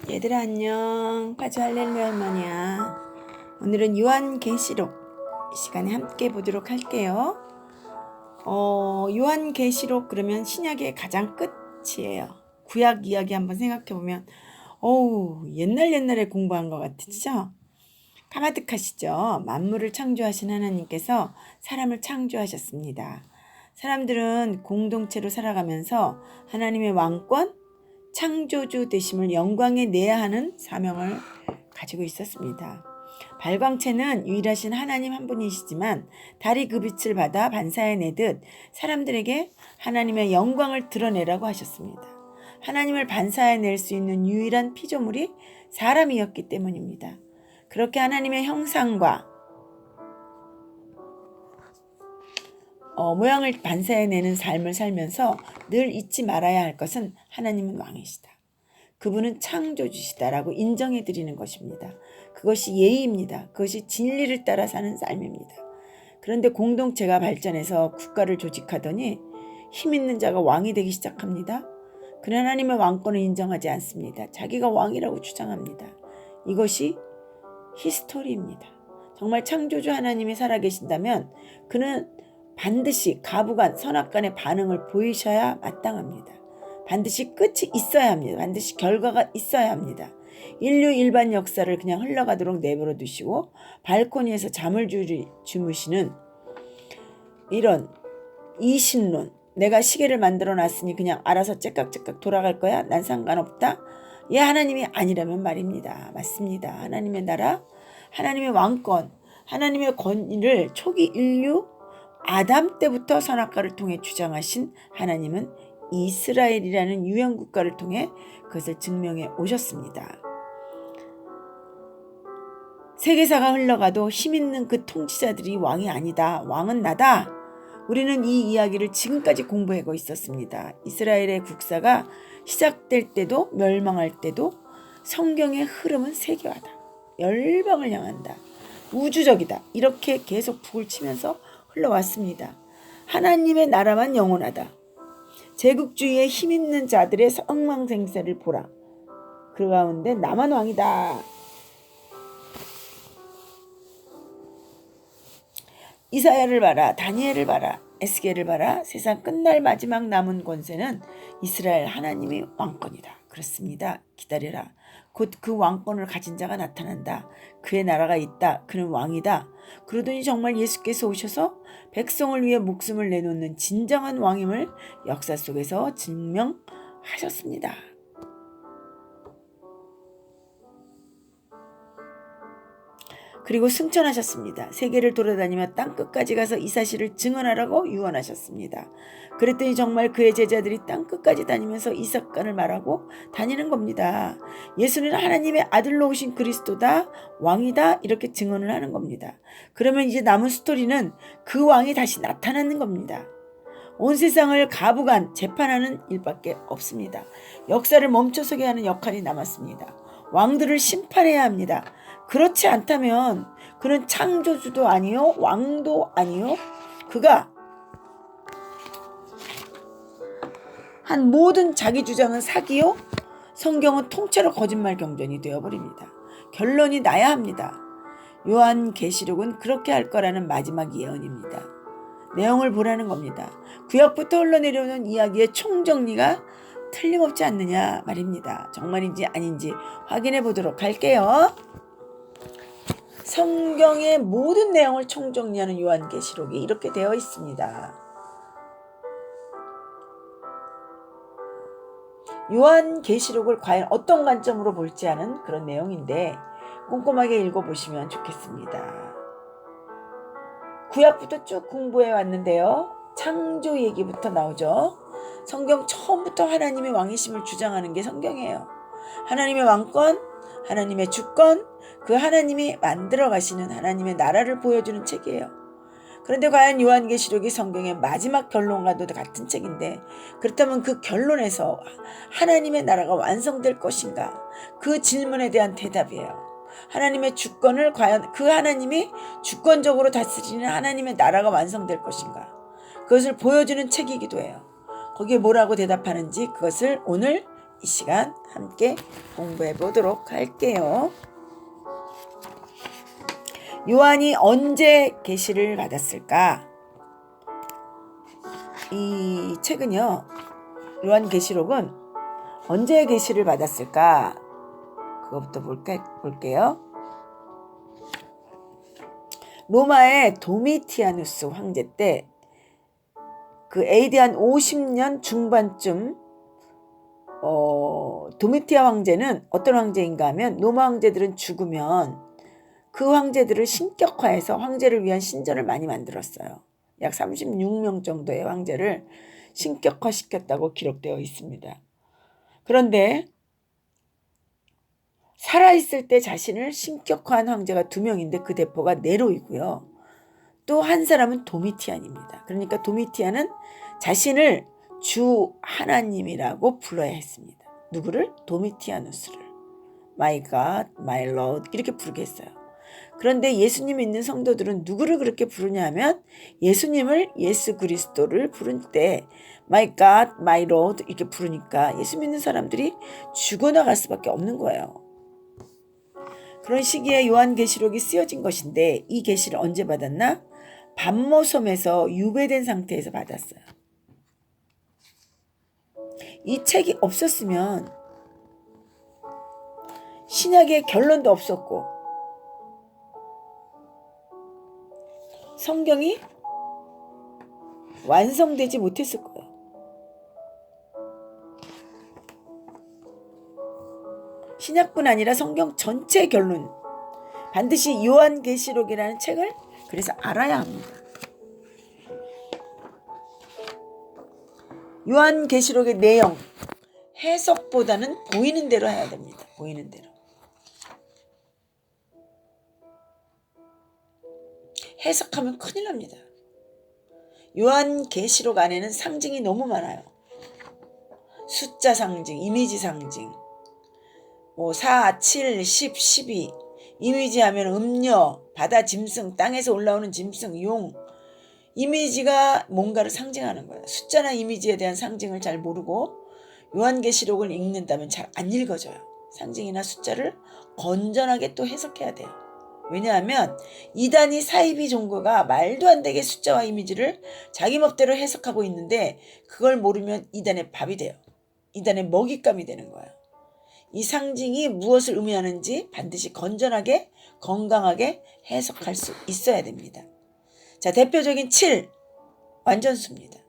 얘들아 안녕. 파주 할렐루야 할머니야. 오늘은 요한계시록 시간에 함께 보도록 할게요. 요한계시록 그러면 신약의 가장 끝이에요. 구약 이야기 한번 생각해보면 옛날에 공부한 것 같으시죠? 까마득하시죠? 만물을 창조하신 하나님께서 사람을 창조하셨습니다. 사람들은 공동체로 살아가면서 하나님의 왕권, 창조주 되심을 영광에 내야 하는 사명을 가지고 있었습니다. 발광체는 유일하신 하나님 한 분이시지만 달이 그 빛을 받아 반사해내듯 사람들에게 하나님의 영광을 드러내라고 하셨습니다. 하나님을 반사해낼 수 있는 유일한 피조물이 사람이었기 때문입니다. 그렇게 하나님의 형상과 모양을 반사해내는 삶을 살면서 늘 잊지 말아야 할 것은 하나님은 왕이시다. 그분은 창조주시다라고 인정해드리는 것입니다. 그것이 예의입니다. 그것이 진리를 따라 사는 삶입니다. 그런데 공동체가 발전해서 국가를 조직하더니 힘 있는 자가 왕이 되기 시작합니다. 그런 하나님의 왕권을 인정하지 않습니다. 자기가 왕이라고 주장합니다. 이것이 히스토리입니다. 정말 창조주 하나님이 살아계신다면 그는 반드시 가부간, 선악간의 반응을 보이셔야 마땅합니다. 반드시 끝이 있어야 합니다. 반드시 결과가 있어야 합니다. 인류 일반 역사를 그냥 흘러가도록 내버려 두시고 발코니에서 잠을 주무시는 이런 이신론, 내가 시계를 만들어 놨으니 그냥 알아서 째깍째깍 돌아갈 거야? 난 상관없다? 하나님이 아니라면 말입니다. 맞습니다. 하나님의 나라, 하나님의 왕권, 하나님의 권위를 초기 인류 아담 때부터 선악과를 통해 주장하신 하나님은 이스라엘이라는 유형 국가를 통해 그것을 증명해 오셨습니다. 세계사가 흘러가도 힘있는 그 통치자들이 왕이 아니다. 왕은 나다. 우리는 이 이야기를 지금까지 공부하고 있었습니다. 이스라엘의 국사가 시작될 때도 멸망할 때도 성경의 흐름은 세계화다. 열방을 향한다. 우주적이다. 이렇게 계속 북을 치면서 흘러왔습니다. 하나님의 나라만 영원하다. 제국주의에 힘있는 자들의 엉망생사를 보라. 그 가운데 나만 왕이다. 이사야를 봐라. 다니엘을 봐라. 에스겔을 봐라. 세상 끝날 마지막 남은 권세는 이스라엘 하나님의 왕권이다. 그렇습니다. 기다려라. 곧 그 왕권을 가진 자가 나타난다. 그의 나라가 있다. 그는 왕이다. 그러더니 정말 예수께서 오셔서 백성을 위해 목숨을 내놓는 진정한 왕임을 역사 속에서 증명하셨습니다. 그리고 승천하셨습니다. 세계를 돌아다니며 땅끝까지 가서 이 사실을 증언하라고 유언하셨습니다. 그랬더니 정말 그의 제자들이 땅끝까지 다니면서 이 사건을 말하고 다니는 겁니다. 예수는 하나님의 아들로 오신 그리스도다, 왕이다, 이렇게 증언을 하는 겁니다. 그러면 이제 남은 스토리는 그 왕이 다시 나타나는 겁니다. 온 세상을 가부간 재판하는 일밖에 없습니다. 역사를 멈춰서게 하는 역할이 남았습니다. 왕들을 심판해야 합니다. 그렇지 않다면 그는 창조주도 아니요, 왕도 아니요, 그가 한 모든 자기 주장은 사기요, 성경은 통째로 거짓말 경전이 되어버립니다. 결론이 나야 합니다. 요한계시록은 그렇게 할 거라는 마지막 예언입니다. 내용을 보라는 겁니다. 구약부터 흘러내려오는 이야기의 총정리가 틀림없지 않느냐 말입니다. 정말인지 아닌지 확인해 보도록 할게요. 성경의 모든 내용을 총정리하는 요한계시록이 이렇게 되어 있습니다. 요한계시록을 과연 어떤 관점으로 볼지 하는 그런 내용인데 꼼꼼하게 읽어보시면 좋겠습니다. 구약부터 쭉 공부해 왔는데요. 창조 얘기부터 나오죠. 성경 처음부터 하나님의 왕이심을 주장하는 게 성경이에요. 하나님의 왕권, 하나님의 주권, 그 하나님이 만들어 가시는 하나님의 나라를 보여주는 책이에요. 그런데 과연 요한계시록이 성경의 마지막 결론과도 같은 책인데 그렇다면 그 결론에서 하나님의 나라가 완성될 것인가? 그 질문에 대한 대답이에요. 하나님의 주권을 과연 그 하나님이 주권적으로 다스리는 하나님의 나라가 완성될 것인가? 그것을 보여주는 책이기도 해요. 거기에 뭐라고 대답하는지 그것을 오늘 이 시간 함께 공부해 보도록 할게요. 요한이 언제 계시를 받았을까? 이 책은요, 요한계시록은 언제 계시를 받았을까? 그것부터 볼게요. 로마의 도미티아누스 황제 때 그 AD 한 50년 중반쯤 도미티아 황제는 어떤 황제인가 하면 로마 황제들은 죽으면 그 황제들을 신격화해서 황제를 위한 신전을 많이 만들었어요. 약 36명 정도의 황제를 신격화시켰다고 기록되어 있습니다. 그런데 살아있을 때 자신을 신격화한 황제가 2명인데 그 대포가 네로이고요. 또 한 사람은 도미티안입니다. 그러니까 도미티안은 자신을 주 하나님이라고 불러야 했습니다. 누구를? 도미티아누스를. My God, My Lord 이렇게 부르게 했어요. 그런데 예수님 믿는 성도들은 누구를 그렇게 부르냐 하면 예수님을, 예수 그리스도를 부를 때 My God, My Lord 이렇게 부르니까 예수 믿는 사람들이 죽어나갈 수밖에 없는 거예요. 그런 시기에 요한계시록이 쓰여진 것인데 이 계시를 언제 받았나? 반모섬에서 유배된 상태에서 받았어요. 이 책이 없었으면 신약의 결론도 없었고 성경이 완성되지 못했을 거예요. 신약뿐 아니라 성경 전체 결론, 반드시 요한계시록이라는 책을 그래서 알아야 합니다. 요한계시록의 내용, 해석보다는 보이는 대로 해야 됩니다. 보이는 대로. 해석하면 큰일 납니다. 요한계시록 안에는 상징이 너무 많아요. 숫자 상징, 이미지 상징, 4, 7, 10, 12 이미지하면 음녀, 바다 짐승, 땅에서 올라오는 짐승, 용. 이미지가 뭔가를 상징하는 거예요. 숫자나 이미지에 대한 상징을 잘 모르고 요한계시록을 읽는다면 잘 안 읽어져요. 상징이나 숫자를 건전하게 또 해석해야 돼요. 왜냐하면 이단이 사이비 종교가 말도 안 되게 숫자와 이미지를 자기 멋대로 해석하고 있는데 그걸 모르면 이단의 밥이 돼요. 이단의 먹잇감이 되는 거예요. 이 상징이 무엇을 의미하는지 반드시 건전하게 건강하게 해석할 수 있어야 됩니다. 자, 대표적인 7 완전수입니다.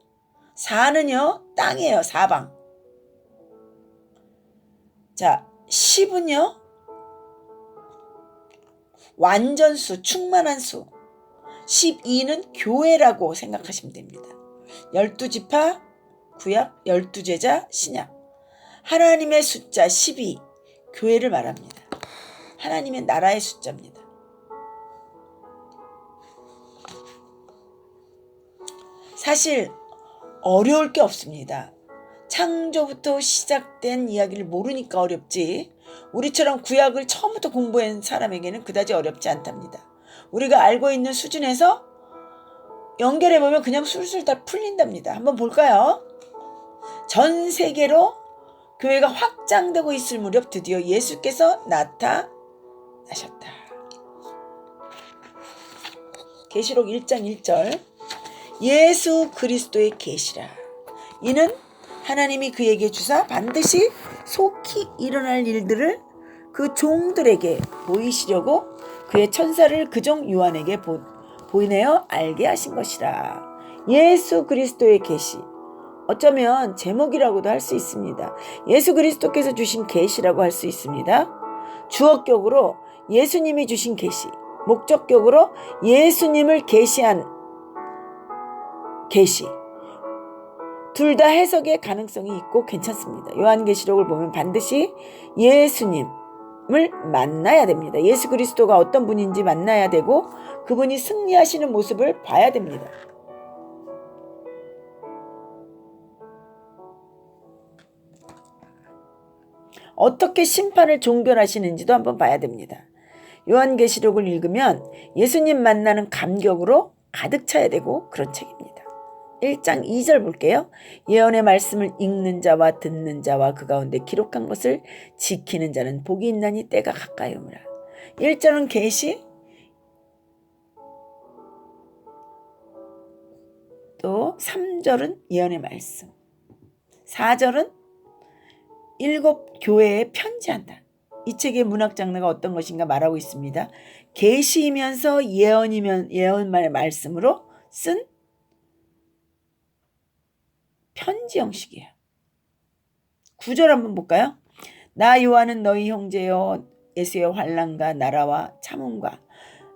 4는요 땅이에요. 사방. 자, 10은요 완전수, 충만한 수. 12는 교회라고 생각하시면 됩니다. 12지파, 구약, 12제자, 신약. 하나님의 숫자 12, 교회를 말합니다. 하나님의 나라의 숫자입니다. 사실 어려울 게 없습니다. 창조부터 시작된 이야기를 모르니까 어렵지 우리처럼 구약을 처음부터 공부한 사람에게는 그다지 어렵지 않답니다. 우리가 알고 있는 수준에서 연결해보면 그냥 술술 다 풀린답니다. 한번 볼까요? 전 세계로 교회가 확장되고 있을 무렵 드디어 예수께서 나타나셨다. 계시록 1장 1절 예수 그리스도의 계시라. 이는 하나님이 그에게 주사 반드시 속히 일어날 일들을 그 종들에게 보이시려고 그의 천사를 그종 요한에게 보이내어 알게 하신 것이라. 예수 그리스도의 계시. 어쩌면 제목이라고도 할 수 있습니다. 예수 그리스도께서 주신 계시라고 할 수 있습니다. 주어격으로 예수님이 주신 계시, 목적격으로 예수님을 계시한 계시. 둘 다 해석의 가능성이 있고 괜찮습니다. 요한계시록을 보면 반드시 예수님을 만나야 됩니다. 예수 그리스도가 어떤 분인지 만나야 되고 그분이 승리하시는 모습을 봐야 됩니다. 어떻게 심판을 종결하시는지도 한번 봐야 됩니다. 요한계시록을 읽으면 예수님 만나는 감격으로 가득 차야 되고 그런 책입니다. 1장 2절 볼게요. 예언의 말씀을 읽는 자와 듣는 자와 그 가운데 기록한 것을 지키는 자는 복이 있나니 때가 가까이 오므라. 1절은 계시, 또 3절은 예언의 말씀, 4절은 7 교회에 편지한다. 이 책의 문학 장르가 어떤 것인가 말하고 있습니다. 계시이면서 예언의 말씀으로 쓴 편지 형식이에요. 9절 한번 볼까요? 나 요한은 너희 형제여 예수의 환난과 나라와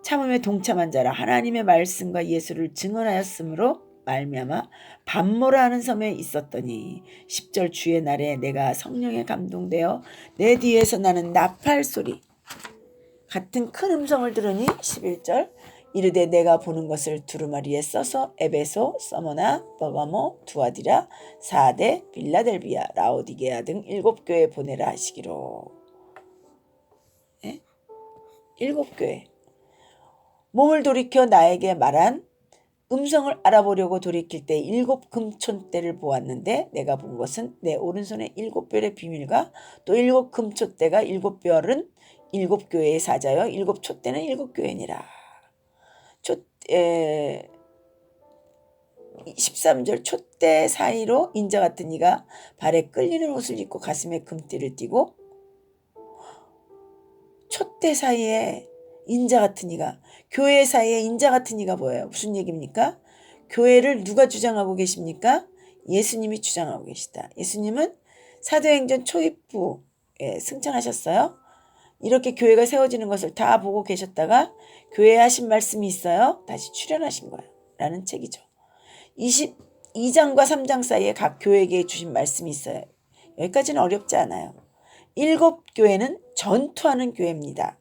참음에 동참한 자라 하나님의 말씀과 예수를 증언하였으므로 말미암아 밤모라 하는 섬에 있었더니 10절 주의 날에 내가 성령에 감동되어 내 뒤에서 나는 나팔 소리 같은 큰 음성을 들으니 11절 이르되 내가 보는 것을 두루마리에 써서 에베소, 서머나, 버가모, 두아디라, 사데, 빌라델비아, 라오디게아 등 7교회에 보내라 하시기로. 7교회. 몸을 돌이켜 나에게 말한 음성을 알아보려고 돌이킬 때 7 금촌대를 보았는데 내가 본 것은 내 오른손에 7별의 비밀과 또 7 금촌대가 7별은 7교회의 사자여 7 촛대는 7교회니라. 13절 촛대 사이로 인자 같은 이가 발에 끌리는 옷을 입고 가슴에 금띠를 띠고 촛대 사이에 인자 같은 이가 교회 사이에 인자 같은 이가 뭐예요? 무슨 얘기입니까? 교회를 누가 주장하고 계십니까? 예수님이 주장하고 계시다. 예수님은 사도행전 초입부에 승천하셨어요. 이렇게 교회가 세워지는 것을 다 보고 계셨다가 교회에 하신 말씀이 있어요. 다시 출현하신 거예요. 라는 책이죠. 22장과 3장 사이에 각 교회에게 주신 말씀이 있어요. 여기까지는 어렵지 않아요. 7교회는 전투하는 교회입니다.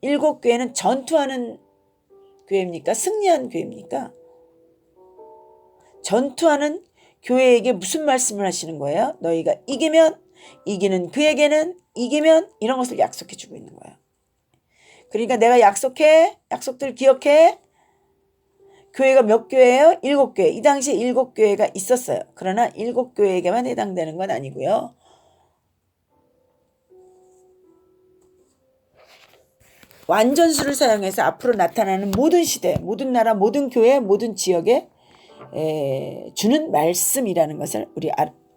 7교회는 전투하는 교회입니까? 승리한 교회입니까? 전투하는 교회에게 무슨 말씀을 하시는 거예요? 너희가 이기면 이기는 그에게는 이기면 이런 것을 약속해 주고 있는 거예요. 그러니까 내가 약속해. 약속들 기억해. 교회가 몇 교회예요? 7교회. 이 당시에 7교회가 있었어요. 그러나 7교회에게만 해당되는 건 아니고요. 완전수를 사용해서 앞으로 나타나는 모든 시대, 모든 나라, 모든 교회, 모든 지역에 주는 말씀이라는 것을 우리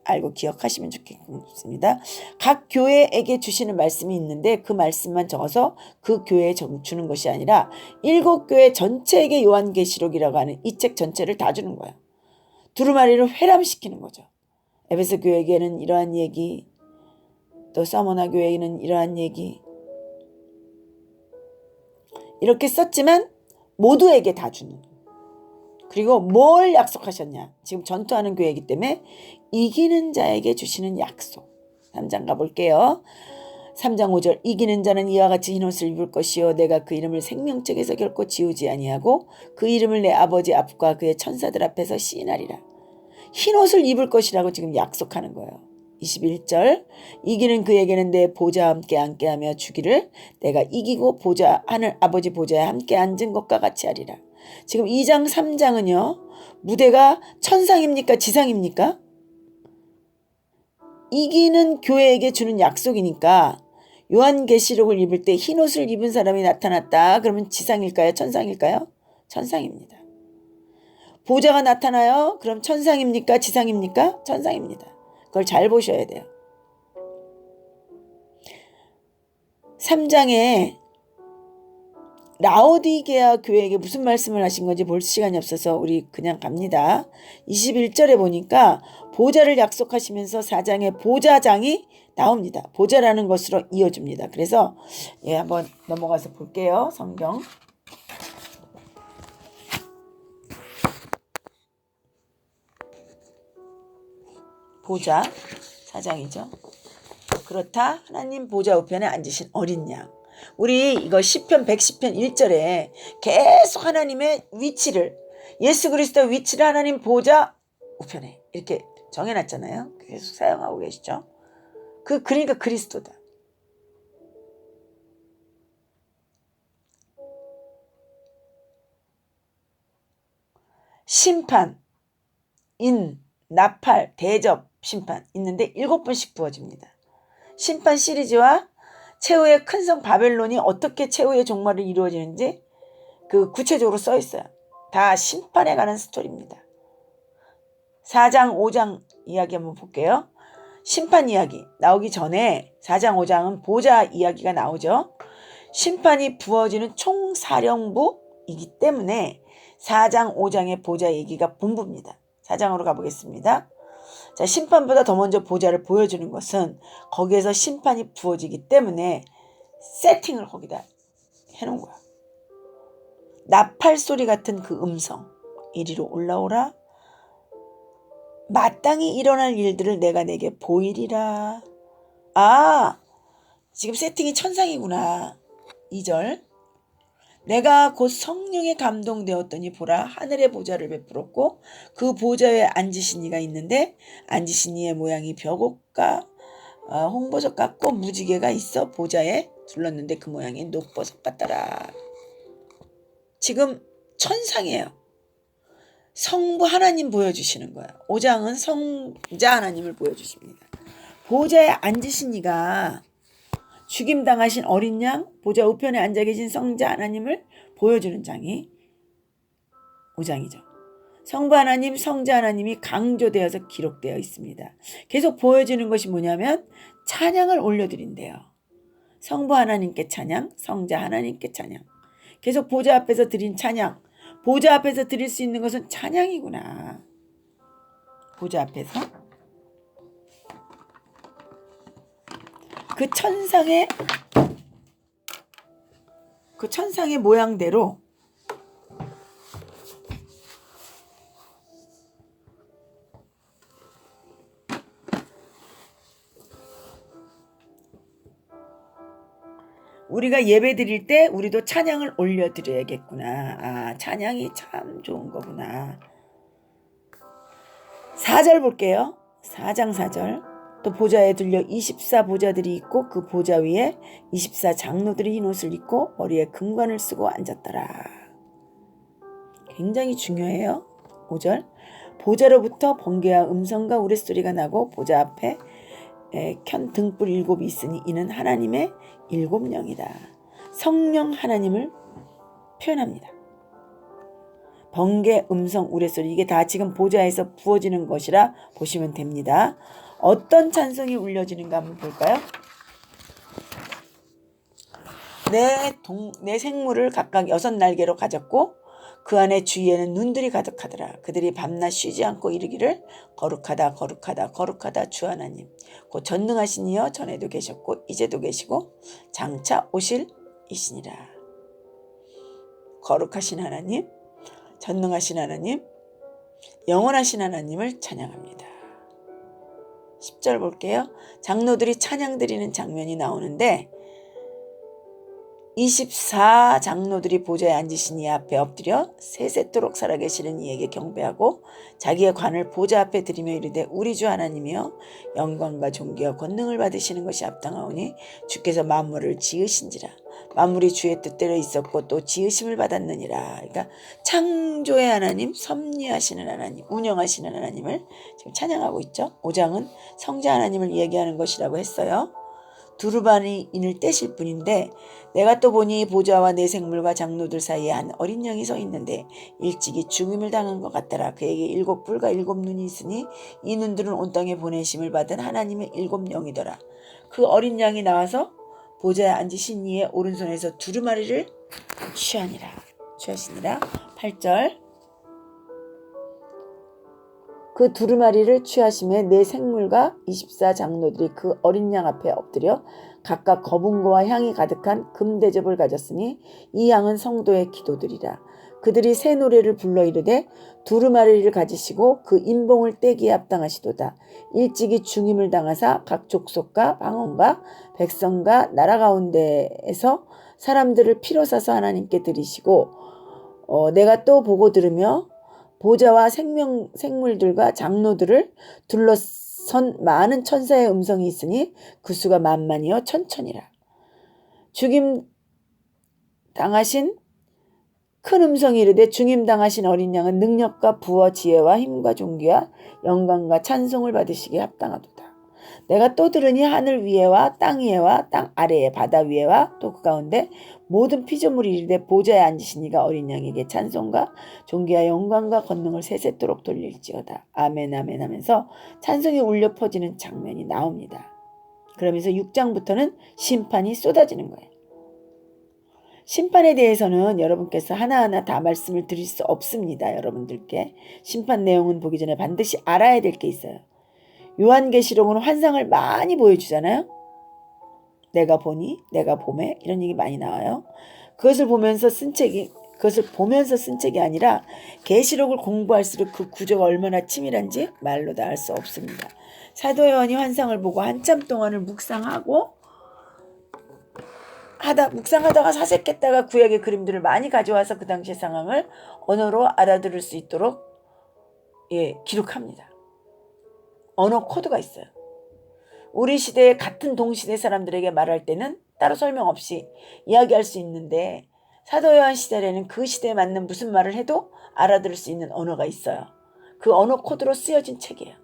알고 기억하시면 좋겠습니다. 각 교회에게 주시는 말씀이 있는데 그 말씀만 적어서 그 교회에 주는 것이 아니라 7교회 전체에게 요한계시록이라고 하는 이 책 전체를 다 주는 거예요. 두루마리를 회람시키는 거죠. 에베소 교회에게는 이러한 얘기, 또 서머나 교회에는 이러한 얘기, 이렇게 썼지만 모두에게 다 주는. 그리고 뭘 약속하셨냐? 지금 전투하는 교회이기 때문에 이기는 자에게 주시는 약속. 3장 가볼게요. 3장 5절 이기는 자는 이와 같이 흰옷을 입을 것이요 내가 그 이름을 생명책에서 결코 지우지 아니하고 그 이름을 내 아버지 앞과 그의 천사들 앞에서 시인하리라. 흰옷을 입을 것이라고 지금 약속하는 거예요. 21절 이기는 그에게는 내 보좌와 함께 앉게하며 주기를 내가 이기고 하늘 아버지 보좌에 함께 앉은 것과 같이 하리라. 지금 2장 3장은요. 무대가 천상입니까? 지상입니까? 이기는 교회에게 주는 약속이니까 요한계시록을 입을 때 흰옷을 입은 사람이 나타났다. 그러면 지상일까요? 천상일까요? 천상입니다. 보좌가 나타나요? 그럼 천상입니까? 지상입니까? 천상입니다. 그걸 잘 보셔야 돼요. 3장에 라오디게아 교회에게 무슨 말씀을 하신 건지 볼 시간이 없어서 우리 그냥 갑니다. 21절에 보니까 보좌를 약속하시면서 4장에 보좌장이 나옵니다. 보좌라는 것으로 이어줍니다. 그래서 한번 넘어가서 볼게요. 성경. 보좌 4장이죠. 그렇다 하나님 보좌 우편에 앉으신 어린 양. 우리 이거 시편 110편 1절에 계속 하나님의 위치를 예수 그리스도의 위치를 하나님 보좌 우편에 이렇게 정해놨잖아요. 계속 사용하고 계시죠. 그러니까 그리스도다. 심판, 인, 나팔, 대접, 심판 있는데 7번씩 부어집니다. 심판 시리즈와 최후의 큰 성 바벨론이 어떻게 최후의 종말을 이루어지는지 그 구체적으로 써 있어요. 다 심판에 관한 스토리입니다. 4장 5장 이야기 한번 볼게요. 심판 이야기 나오기 전에 4장 5장은 보좌 이야기가 나오죠. 심판이 부어지는 총사령부이기 때문에 4장 5장의 보좌 얘기가 본부입니다. 4장으로 가보겠습니다. 자, 심판보다 더 먼저 보좌를 보여주는 것은 거기에서 심판이 부어지기 때문에 세팅을 거기다 해놓은 거야. 나팔 소리 같은 그 음성, 이리로 올라오라. 마땅히 일어날 일들을 내가 내게 보이리라. 아, 지금 세팅이 천상이구나. 2절. 내가 곧 성령에 감동되었더니 보라 하늘의 보좌를 베풀었고 그 보좌에 앉으신 이가 있는데 앉으신 이의 모양이 벼곡과 홍보석 같고 무지개가 있어 보좌에 둘렀는데 그 모양이 녹보석 같더라. 지금 천상이에요. 성부 하나님 보여주시는 거예요. 5장은 성자 하나님을 보여주십니다. 보좌에 앉으신 이가 죽임당하신 어린 양, 보좌 우편에 앉아 계신 성자 하나님을 보여주는 장이 5장이죠. 성부 하나님, 성자 하나님이 강조되어서 기록되어 있습니다. 계속 보여주는 것이 뭐냐면 찬양을 올려드린대요. 성부 하나님께 찬양, 성자 하나님께 찬양. 계속 보좌 앞에서 드린 찬양. 보좌 앞에서 드릴 수 있는 것은 찬양이구나. 보좌 앞에서. 그 천상의 모양대로 우리가 예배 드릴 때 우리도 찬양을 올려드려야겠구나. 아, 찬양이 참 좋은 거구나. 4절 볼게요. 4장 4절. 또 보좌에 들려 24보좌들이 있고 그 보좌 위에 24장로들이 흰 옷을 입고 머리에 금관을 쓰고 앉았더라. 굉장히 중요해요. 5절. 보좌로부터 번개와 음성과 우레소리가 나고 보좌 앞에 켠 등불 7이 있으니 이는 하나님의 7영이다. 성령 하나님을 표현합니다. 번개, 음성, 우레소리 이게 다 지금 보좌에서 부어지는 것이라 보시면 됩니다. 어떤 찬송이 울려지는가 한번 볼까요? 내 생물을 각각 6날개로 가졌고 그 안에 주위에는 눈들이 가득하더라. 그들이 밤낮 쉬지 않고 이르기를 거룩하다 거룩하다 거룩하다 주 하나님 곧 전능하신 이여 전에도 계셨고 이제도 계시고 장차 오실 이시니라. 거룩하신 하나님, 전능하신 하나님, 영원하신 하나님을 찬양합니다. 10절 볼게요. 장로들이 찬양 드리는 장면이 나오는데 24장로들이 보좌에 앉으신 이 앞에 엎드려 세세토록 살아계시는 이에게 경배하고 자기의 관을 보좌 앞에 드리며 이르되 우리 주 하나님이여 영광과 존귀와 권능을 받으시는 것이 합당하오니 주께서 만물을 지으신지라. 만물이 주의 뜻대로 있었고 또 지으심을 받았느니라. 그러니까 창조의 하나님, 섭리하시는 하나님, 운영하시는 하나님을 지금 찬양하고 있죠. 5장은 성자 하나님을 얘기하는 것이라고 했어요. 두루마리 인을 떼실 분인데 내가 또 보니 보좌와 내 생물과 장로들 사이에 한 어린 양이 서 있는데 일찍이 죽음을 당한 것 같더라. 그에게 7뿔과 7눈이 있으니 이 눈들은 온 땅에 보내심을 받은 하나님의 7영이더라. 그 어린 양이 나와서 보좌에 앉으신 이의 오른손에서 두루마리를 취하시니라. 8절. 그 두루마리를 취하심에 내 생물과 24장로들이 그 어린 양 앞에 엎드려 각각 거분과 향이 가득한 금대접을 가졌으니 이 양은 성도의 기도들이라. 그들이 새 노래를 불러 이르되 두루마리를 가지시고 그 인봉을 떼기에 합당하시도다. 일찍이 중임을 당하사 각 족속과 방언과 백성과 나라 가운데에서 사람들을 피로 사서 하나님께 드리시고 내가 또 보고 들으며 보좌와 생물들과 장로들을 둘러선 많은 천사의 음성이 있으니 그 수가 만만이요 천천이라. 죽임 당하신 큰 음성이 이르되 중임당하신 어린 양은 능력과 부와 지혜와 힘과 존귀와 영광과 찬송을 받으시기에 합당하도다. 내가 또 들으니 하늘 위에와 땅 위에와 땅 아래에 바다 위에와 또 그 가운데 모든 피조물이 이르되 보좌에 앉으신 이가 어린 양에게 찬송과 존귀와 영광과 권능을 세세토록 돌릴지어다. 아멘 아멘 하면서 찬송이 울려 퍼지는 장면이 나옵니다. 그러면서 6장부터는 심판이 쏟아지는 거예요. 심판에 대해서는 여러분께서 하나하나 다 말씀을 드릴 수 없습니다. 여러분들께 심판 내용은 보기 전에 반드시 알아야 될 게 있어요. 요한계시록은 환상을 많이 보여주잖아요. 내가 보니 내가 봄에 이런 얘기 많이 나와요. 그것을 보면서 쓴 책이 아니라 계시록을 공부할수록 그 구조가 얼마나 치밀한지 말로 다 알 수 없습니다. 사도 요한이 환상을 보고 한참 동안을 묵상하다가 사색했다가 구약의 그림들을 많이 가져와서 그 당시의 상황을 언어로 알아들을 수 있도록 기록합니다. 언어 코드가 있어요. 우리 시대에 같은 동시대 사람들에게 말할 때는 따로 설명 없이 이야기할 수 있는데 사도 요한 시대에는 그 시대에 맞는 무슨 말을 해도 알아들을 수 있는 언어가 있어요. 그 언어 코드로 쓰여진 책이에요.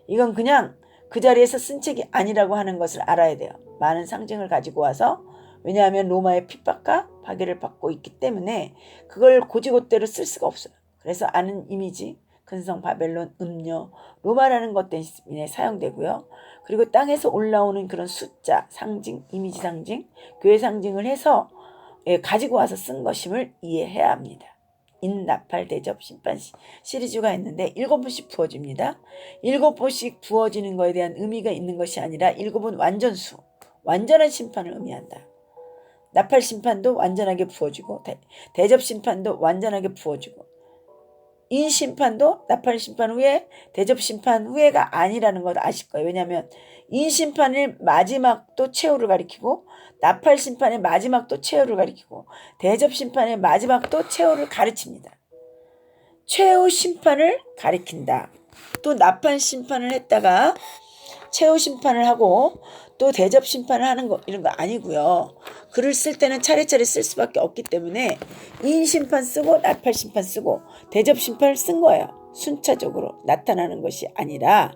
이건 그냥 그 자리에서 쓴 책이 아니라고 하는 것을 알아야 돼요. 많은 상징을 가지고 와서, 왜냐하면 로마의 핍박과 파괴를 받고 있기 때문에 그걸 고지고대로 쓸 수가 없어요. 그래서 아는 이미지, 근성, 바벨론, 음료, 로마라는 것 때문에 사용되고요. 그리고 땅에서 올라오는 그런 숫자, 상징, 이미지 상징, 교회 상징을 해서 가지고 와서 쓴 것임을 이해해야 합니다. 인나팔 대접 심판 시리즈가 있는데 7번씩 부어집니다. 7번씩 부어지는 것에 대한 의미가 있는 것이 아니라 7은 완전수, 완전한 심판을 의미한다. 나팔 심판도 완전하게 부어지고 대접 심판도 완전하게 부어지고 인 심판도 나팔 심판 후에 대접 심판 후에가 아니라는 것 아실 거예요. 왜냐하면 인 심판의 마지막도 최후를 가리키고 나팔 심판의 마지막도 최후를 가리키고 대접 심판의 마지막도 최후를 가르칩니다. 최후 심판을 가리킨다. 또 나팔 심판을 했다가 최후 심판을 하고 또 대접 심판을 하는 거 이런 거 아니고요. 글을 쓸 때는 차례차례 쓸 수밖에 없기 때문에 인 심판 쓰고 나팔 심판 쓰고 대접 심판을 쓴 거예요. 순차적으로 나타나는 것이 아니라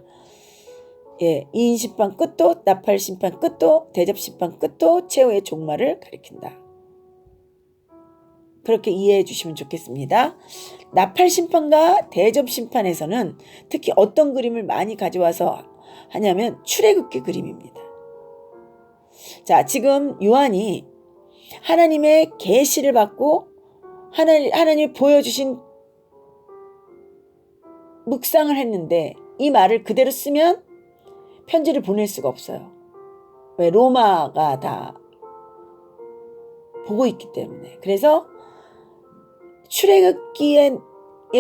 인 심판 끝도 나팔 심판 끝도 대접 심판 끝도 최후의 종말을 가리킨다. 그렇게 이해해 주시면 좋겠습니다. 나팔 심판과 대접 심판에서는 특히 어떤 그림을 많이 가져와서 하냐면 출애굽기 그림입니다. 자, 지금 요한이 하나님의 계시를 받고 하나님이 보여주신 묵상을 했는데 이 말을 그대로 쓰면 편지를 보낼 수가 없어요. 왜? 로마가 다 보고 있기 때문에. 그래서 출애굽기의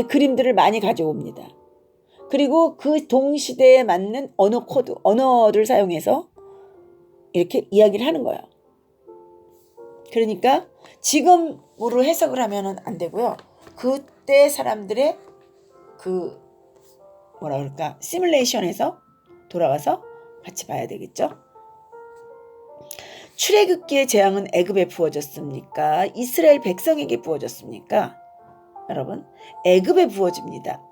그림들을 많이 가져옵니다. 그리고 그 동시대에 맞는 언어 코드, 언어를 사용해서 이렇게 이야기를 하는 거예요. 그러니까 지금으로 해석을 하면은 안 되고요. 그때 사람들의 시뮬레이션에서 돌아와서 같이 봐야 되겠죠. 출애굽기의 재앙은 애굽에 부어졌습니까? 이스라엘 백성에게 부어졌습니까? 여러분, 애굽에 부어집니다.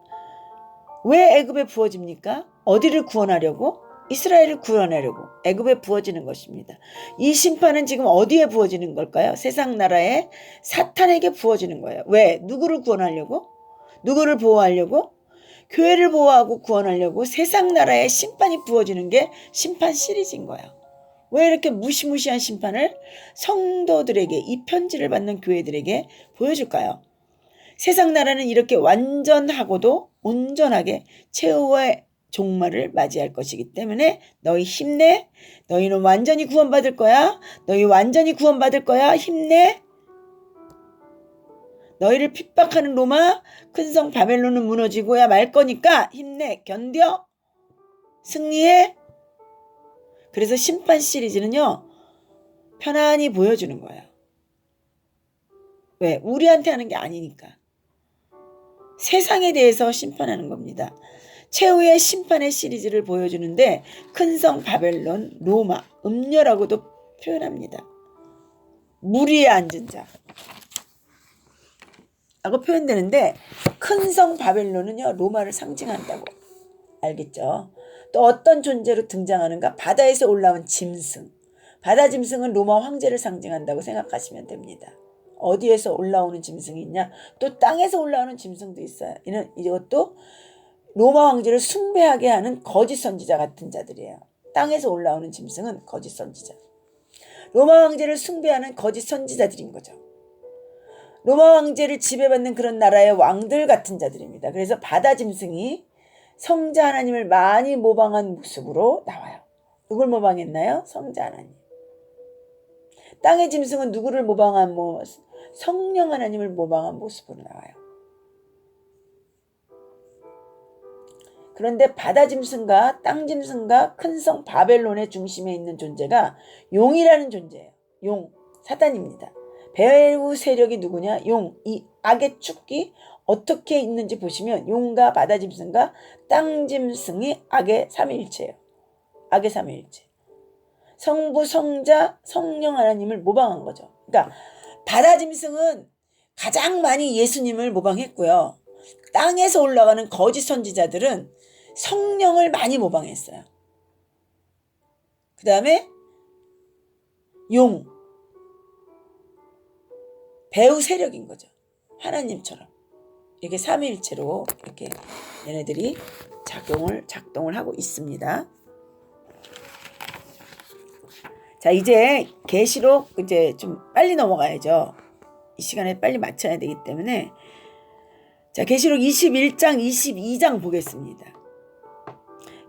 왜 애굽에 부어집니까? 어디를 구원하려고? 이스라엘을 구원하려고 애굽에 부어지는 것입니다. 이 심판은 지금 어디에 부어지는 걸까요? 세상 나라의 사탄에게 부어지는 거예요. 왜? 누구를 구원하려고? 누구를 보호하려고? 교회를 보호하고 구원하려고 세상 나라의 심판이 부어지는 게 심판 시리즈인 거예요. 왜 이렇게 무시무시한 심판을 성도들에게, 이 편지를 받는 교회들에게 보여줄까요? 세상 나라는 이렇게 완전하고도 온전하게 최후의 종말을 맞이할 것이기 때문에 너희 힘내. 너희는 완전히 구원받을 거야. 너희 완전히 구원받을 거야. 힘내. 너희를 핍박하는 로마 큰성 바벨론은 무너지고야 말 거니까 힘내. 견뎌. 승리해. 그래서 심판 시리즈는요. 편안히 보여주는 거예요. 왜? 우리한테 하는 게 아니니까. 세상에 대해서 심판하는 겁니다. 최후의 심판의 시리즈를 보여주는데 큰성 바벨론, 로마, 음녀라고도 표현합니다. 물 위에 앉은 자. 라고 표현되는데 큰 성 바벨론은요 로마를 상징한다고 알겠죠. 또 어떤 존재로 등장하는가? 바다에서 올라온 짐승. 바다 짐승은 로마 황제를 상징한다고 생각하시면 됩니다. 어디에서 올라오는 짐승이 있냐? 또 땅에서 올라오는 짐승도 있어요. 이것도 로마 황제를 숭배하게 하는 거짓 선지자 같은 자들이에요. 땅에서 올라오는 짐승은 거짓 선지자. 로마 황제를 숭배하는 거짓 선지자들인 거죠. 로마 황제를 지배받는 그런 나라의 왕들 같은 자들입니다. 그래서 바다 짐승이 성자 하나님을 많이 모방한 모습으로 나와요. 누굴 모방했나요? 성자 하나님. 땅의 짐승은 누구를 모방한 성령 하나님을 모방한 모습으로 나와요. 그런데 바다 짐승과 땅 짐승과 큰 성 바벨론의 중심에 있는 존재가 용이라는 존재예요. 용, 사단입니다. 배후 세력이 누구냐? 용, 이 악의 축기 어떻게 있는지 보시면 용과 바다 짐승과 땅 짐승이 악의 삼위일체예요. 악의 삼위일체. 성부, 성자, 성령 하나님을 모방한 거죠. 그러니까 바다 짐승은 가장 많이 예수님을 모방했고요. 땅에서 올라가는 거짓 선지자들은 성령을 많이 모방했어요. 그 다음에 용, 배후 세력인 거죠. 하나님처럼 이렇게 삼위일체로 이렇게 얘네들이 작동을 하고 있습니다. 자, 이제 계시록 이제 좀 빨리 넘어가야죠. 이 시간에 빨리 맞춰야 되기 때문에 자, 계시록 21장, 22장 보겠습니다.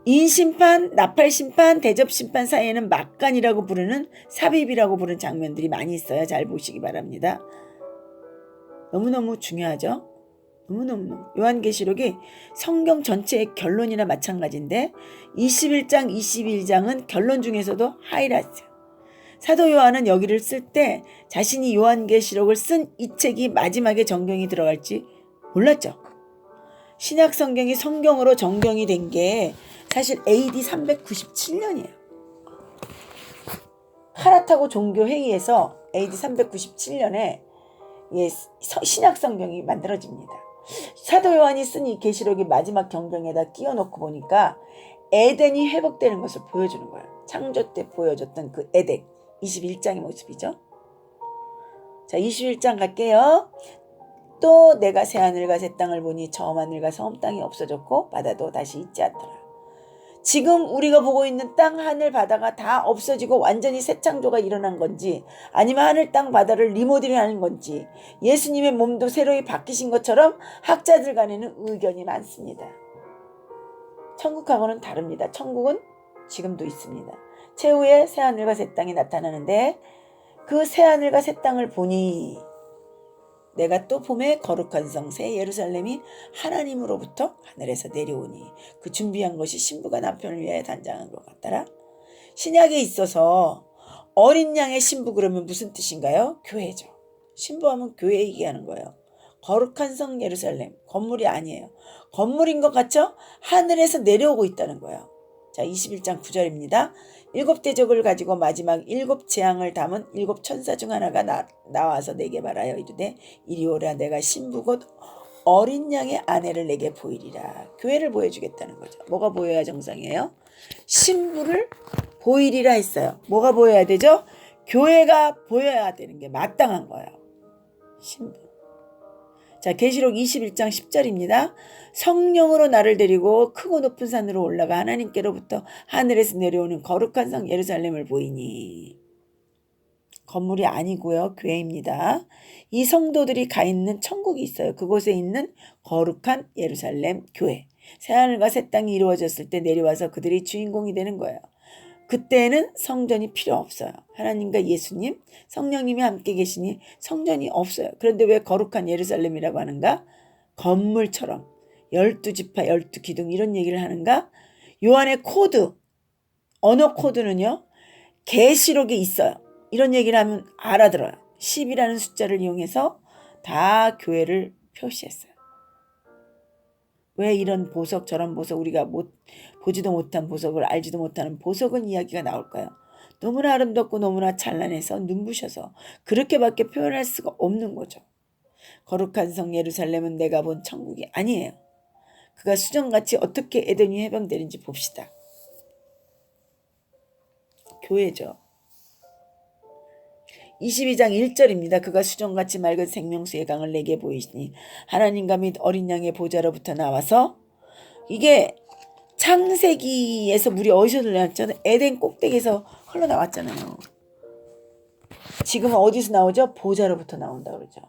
인심판, 나팔심판, 대접심판 사이에는 막간이라고 부르는 삽입이라고 부르는 장면들이 많이 있어요. 잘 보시기 바랍니다. 너무너무 중요하죠. 너무너무. 요한계시록이 성경 전체의 결론이나 마찬가지인데 21장, 22장은 결론 중에서도 하이라이트. 사도 요한은 여기를 쓸 때 자신이 요한계시록을 쓴 이 책이 마지막에 정경이 들어갈지 몰랐죠. 신약 성경이 성경으로 정경이 된 게 사실 AD 397년이에요. 카라타고 종교회의에서 AD 397년에 신약 성경이 만들어집니다. 사도 요한이 쓴 이 계시록이 마지막 경경에다 끼워놓고 보니까 에덴이 회복되는 것을 보여주는 거예요. 창조 때 보여줬던 그 에덴 21장의 모습이죠. 자, 21장 갈게요. 또 내가 새하늘과 새 땅을 보니 처음 하늘과 처음 땅이 없어졌고 바다도 다시 있지 않더라. 지금 우리가 보고 있는 땅, 하늘, 바다가 다 없어지고 완전히 새 창조가 일어난 건지 아니면 하늘, 땅, 바다를 리모델링하는 건지 예수님의 몸도 새로이 바뀌신 것처럼 학자들 간에는 의견이 많습니다. 천국하고는 다릅니다. 천국은 지금도 있습니다. 최후의 새하늘과 새 땅이 나타나는데 그 새하늘과 새 땅을 보니 내가 또 봄에 거룩한 성 새 예루살렘이 하나님으로부터 하늘에서 내려오니 그 준비한 것이 신부가 남편을 위하여 단장한 것 같더라. 신약에 있어서 어린 양의 신부 그러면 무슨 뜻인가요? 교회죠. 신부하면 교회 얘기하는 거예요. 거룩한 성 예루살렘 건물이 아니에요. 건물인 것 같죠? 하늘에서 내려오고 있다는 거예요. 자, 21장 9절입니다. 7대적을 가지고 마지막 7 재앙을 담은 7 천사 중 하나가 나와서 내게 말하여 이르되 이리 오라 내가 신부 곧 어린 양의 아내를 내게 보이리라. 교회를 보여주겠다는 거죠. 뭐가 보여야 정상이에요? 신부를 보이리라 했어요. 뭐가 보여야 되죠? 교회가 보여야 되는 게 마땅한 거예요. 신부. 자, 계시록 21장 10절입니다. 성령으로 나를 데리고 크고 높은 산으로 올라가 하나님께로부터 하늘에서 내려오는 거룩한 성 예루살렘을 보이니. 건물이 아니고요. 교회입니다. 이 성도들이 가 있는 천국이 있어요. 그곳에 있는 거룩한 예루살렘 교회. 새하늘과 새 땅이 이루어졌을 때 내려와서 그들이 주인공이 되는 거예요. 그때는 성전이 필요 없어요. 하나님과 예수님, 성령님이 함께 계시니 성전이 없어요. 그런데 왜 거룩한 예루살렘이라고 하는가? 건물처럼 12지파 12기둥 이런 얘기를 하는가? 요한의 코드, 언어 코드는요. 계시록에 있어요. 이런 얘기를 하면 알아들어요. 10이라는 숫자를 이용해서 다 교회를 표시했어요. 왜 이런 보석 저런 보석 우리가 보지도 못한 보석을 알지도 못하는 보석은 이야기가 나올까요? 너무나 아름답고 너무나 찬란해서 눈부셔서 그렇게밖에 표현할 수가 없는 거죠. 거룩한 성 예루살렘은 내가 본 천국이 아니에요. 그가 수정같이 어떻게 에덴이 해방되는지 봅시다. 교회죠. 22장 1절입니다. 그가 수정같이 맑은 생명수의 강을 내게 보이시니 하나님과 및 어린 양의 보좌로부터 나와서, 이게 창세기에서 물이 어디서 흘러나왔잖아요. 에덴 꼭대기에서 흘러나왔잖아요. 지금은 어디서 나오죠? 보좌로부터 나온다 그러죠.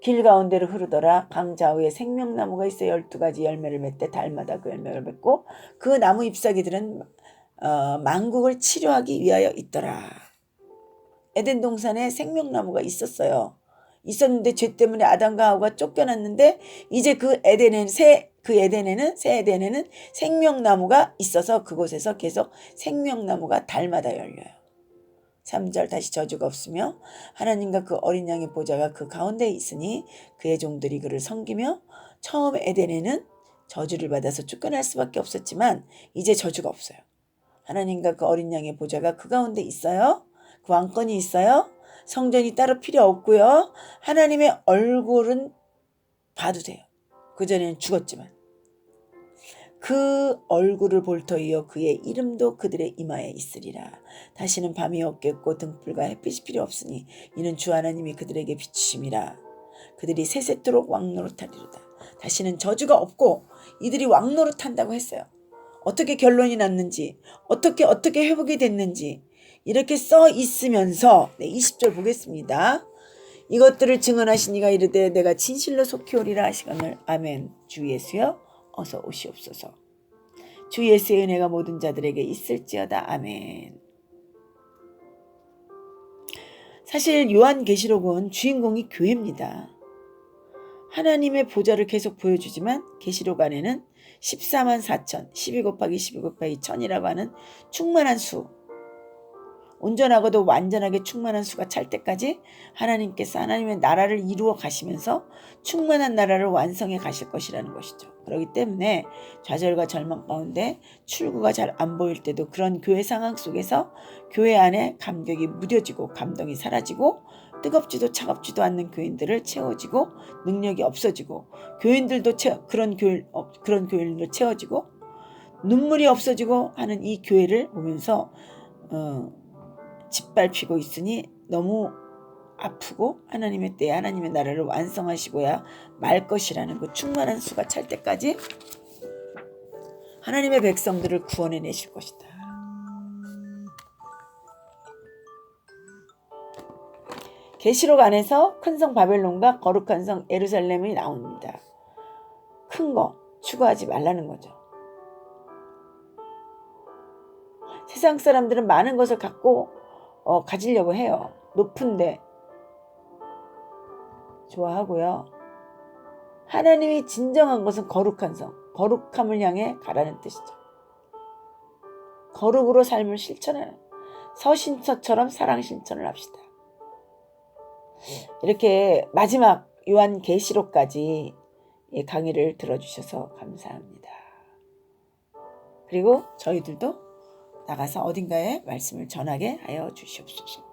길 가운데로 흐르더라. 강 좌우에 생명나무가 있어 12가지 열매를 맺되 달마다 그 열매를 맺고 그 나무 잎사귀들은 만국을 치료하기 위하여 있더라. 에덴 동산에 생명나무가 있었어요. 있었는데 죄 때문에 아담과 하와가 쫓겨났는데 이제 새 에덴에는 생명나무가 있어서 그곳에서 계속 생명나무가 달마다 열려요. 3절 다시 저주가 없으며 하나님과 그 어린 양의 보좌가 그 가운데에 있으니 그의 종들이 그를 섬기며, 처음 에덴에는 저주를 받아서 쫓겨날 수밖에 없었지만 이제 저주가 없어요. 하나님과 그 어린 양의 보좌가 그 가운데 있어요. 그 왕권이 있어요. 성전이 따로 필요 없고요. 하나님의 얼굴은 봐도 돼요. 그전에는 죽었지만. 그 얼굴을 볼 터이요 그의 이름도 그들의 이마에 있으리라. 다시는 밤이 없겠고 등불과 햇빛이 필요 없으니 이는 주 하나님이 그들에게 비추심이라. 그들이 세세토록 왕노릇하리로다. 다시는 저주가 없고 이들이 왕노릇한다고 했어요. 어떻게 결론이 났는지, 어떻게 회복이 됐는지 이렇게 써 있으면서 20절 보겠습니다. 이것들을 증언하시니가 이르되 내가 진실로 속히 오리라 하시거늘. 아멘. 주 예수여 어서 오시옵소서. 주 예수의 은혜가 모든 자들에게 있을지어다. 아멘. 사실 요한계시록은 주인공이 교회입니다. 하나님의 보좌를 계속 보여주지만 계시록 안에는 14만 4천, 12 곱하기 12 곱하기 1000이라고 하는 충만한 수, 온전하고도 완전하게 충만한 수가 찰 때까지 하나님께서 하나님의 나라를 이루어 가시면서 충만한 나라를 완성해 가실 것이라는 것이죠. 그렇기 때문에 좌절과 절망 가운데 출구가 잘 안 보일 때도 그런 교회 상황 속에서 교회 안에 감격이 무뎌지고 감동이 사라지고 뜨겁지도 차갑지도 않는 교인들을 채워지고 능력이 없어지고 교인들도 그런 교인들로 채워지고 눈물이 없어지고 하는 이 교회를 보면서 짓밟히고 있으니 너무 아프고 하나님의 때에 하나님의 나라를 완성하시고야 말 것이라는 그 충만한 수가 찰 때까지 하나님의 백성들을 구원해 내실 것이다. 계시록 안에서 큰 성 바벨론과 거룩한 성 예루살렘이 나옵니다. 큰 거 추구하지 말라는 거죠. 세상 사람들은 많은 것을 갖고 가지려고 해요. 높은데 좋아하고요. 하나님이 진정한 것은 거룩한 성, 거룩함을 향해 가라는 뜻이죠. 거룩으로 삶을 실천하는, 서신서처럼 사랑 실천을 합시다. 이렇게 마지막 요한계시록까지 강의를 들어주셔서 감사합니다. 그리고 저희들도 나가서 어딘가에 말씀을 전하게 하여 주시옵소서.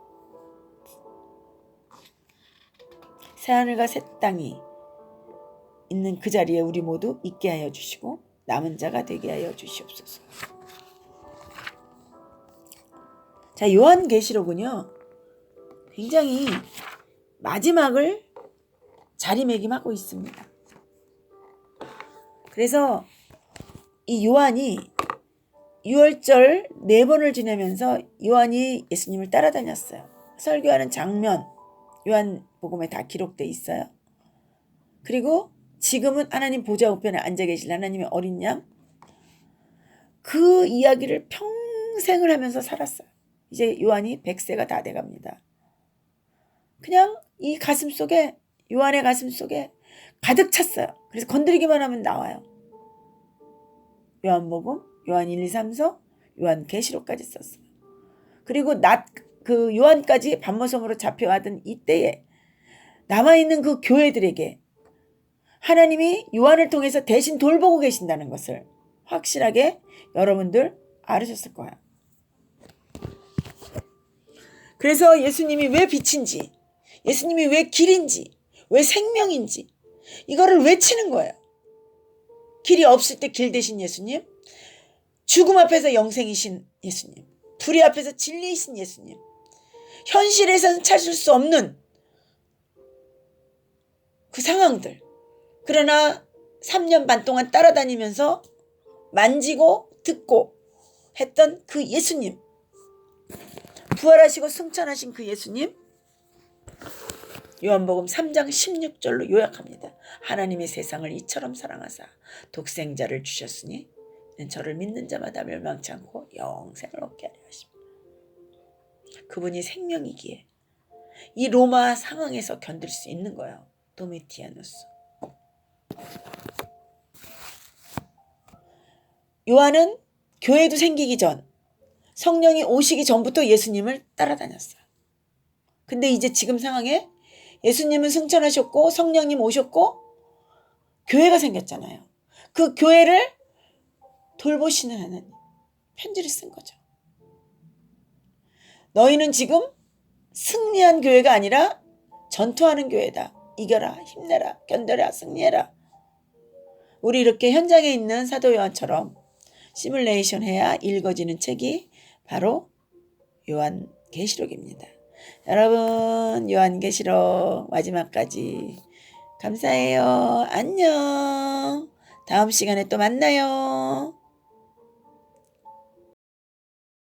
새하늘과 새 땅이 있는 그 자리에 우리 모두 있게 하여 주시고 남은 자가 되게 하여 주시옵소서. 자, 요한계시록은요 굉장히 마지막을 자리매김하고 있습니다. 그래서 이 요한이 유월절 4번을 지내면서 요한이 예수님을 따라다녔어요. 설교하는 장면 요한복음에 다 기록돼 있어요. 그리고 지금은 하나님 보좌 우편에 앉아 계실 하나님의 어린 양, 그 이야기를 평생을 하면서 살았어요. 이제 요한이 100세가 다 돼갑니다. 그냥 이 가슴 속에, 요한의 가슴 속에 가득 찼어요. 그래서 건드리기만 하면 나와요. 요한복음, 요한 1, 2, 3, 4, 요한계시록까지 썼어요. 그리고 그 요한까지 반모섬으로 잡혀가던 이때에 남아있는 그 교회들에게 하나님이 요한을 통해서 대신 돌보고 계신다는 것을 확실하게 여러분들 알으셨을 거야. 그래서 예수님이 왜 빛인지, 예수님이 왜 길인지, 왜 생명인지 이거를 외치는 거예요. 길이 없을 때 길 되신 예수님, 죽음 앞에서 영생이신 예수님, 불의 앞에서 진리이신 예수님, 현실에서는 찾을 수 없는 그 상황들, 그러나 3년 반 동안 따라다니면서 만지고 듣고 했던 그 예수님, 부활하시고 승천하신 그 예수님, 요한복음 3장 16절로 요약합니다. 하나님이 세상을 이처럼 사랑하사 독생자를 주셨으니 저를 믿는 자마다 멸망치 않고 영생을 얻게 하려 하십니다. 그분이 생명이기에 이 로마 상황에서 견딜 수 있는 거예요. 도미티아누스. 요한은 교회도 생기기 전, 성령이 오시기 전부터 예수님을 따라다녔어요. 근데 이제 지금 상황에 예수님은 승천하셨고 성령님 오셨고 교회가 생겼잖아요. 그 교회를 돌보시는 하나님, 편지를 쓴 거죠. 너희는 지금 승리한 교회가 아니라 전투하는 교회다. 이겨라, 힘내라, 견뎌라, 승리해라. 우리 이렇게 현장에 있는 사도 요한처럼 시뮬레이션 해야 읽어지는 책이 바로 요한계시록입니다. 여러분, 요한계시록 마지막까지 감사해요. 안녕. 다음 시간에 또 만나요.